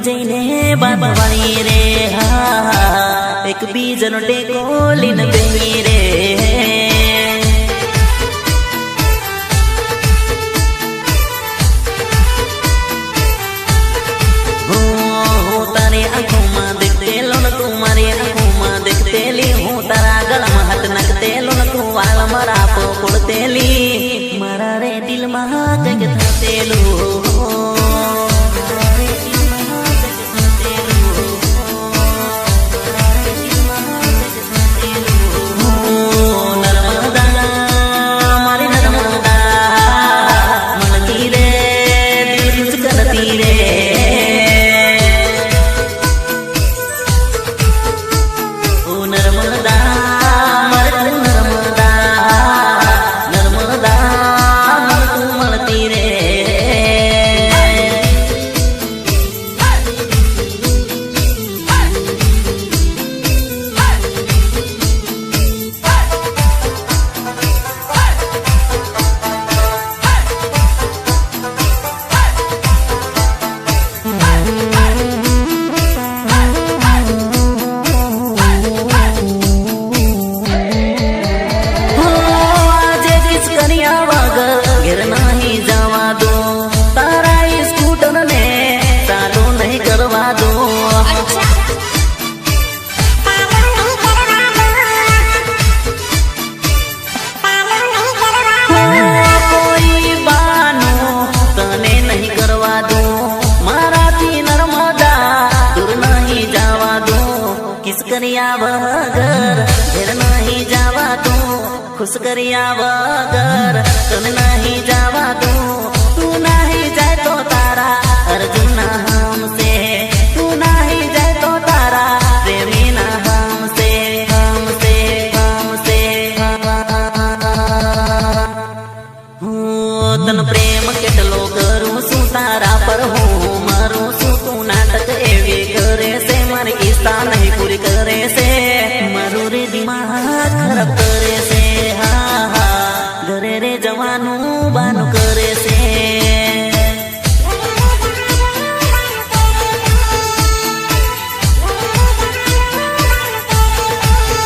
જઈને બાંધવાની રે હા એક બીજનો ટેકો લઈને બેહી રે તારી આંખોમાં દેખતે લો ને તું મારી આંખોમાં દેખતે લી હું તારા ગળામાં હાથ નાખતે લો ને તું વાળ મારા પકડતે લી મારા રે દિલમાં કંઈક થતેલું खुश करिया वगर तन नहीं जावा तू नहीं जाए तो तारा अर्जुन हमसे तू नहीं जाए तो तारा प्रेमी ना हमसे हमसे हमसे तन प्रेम केटलो करूं सु तारा पर हूँ मरूं सु तू नाटक एवी करे से मारी इच्छा नहीं पूरी करे से मारू रे दिमाग खराब करे से घरे रे जवानू बानू करे से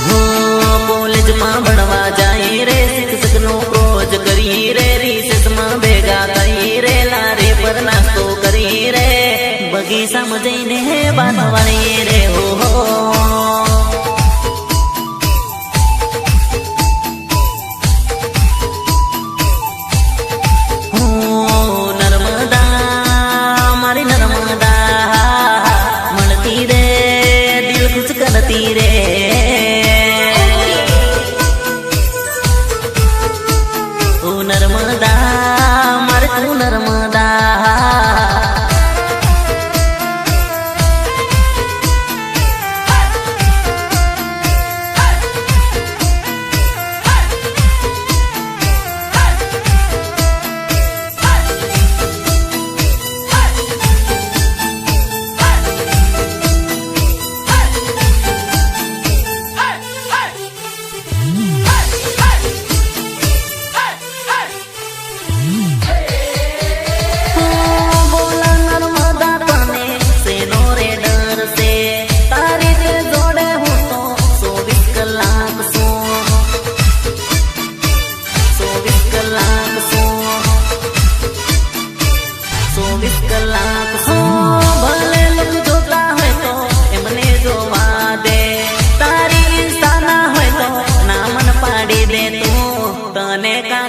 हो कॉलेज में भणवा जाई रे शिक्षक नो रोज करी रे रिसेस में भेगा थई रे लारे पर नास्तो करी रे बगीचा में जईने बांधवानी रे हो नर्मदा मार तू नर्मदा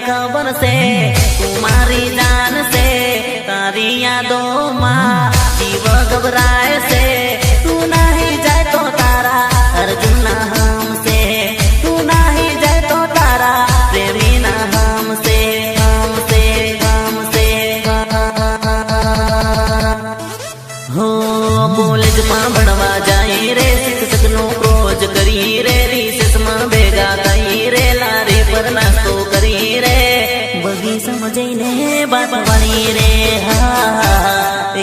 खबर से तुम्हारी जान से तारी यादों माँ जीव घबराए से तू नहीं जाए तो तारा अर्जुन हमसे तू नहीं जाए तो तारा प्रेमी ना हमसे हमसे हमसे हो कॉलेज में भणवा जाए रे शिक्षक नो रोज करी रे रिसेस में भेगा थई रे लारे पर नास्तो करी रे बगीचा में जईने बांधवानी रे हा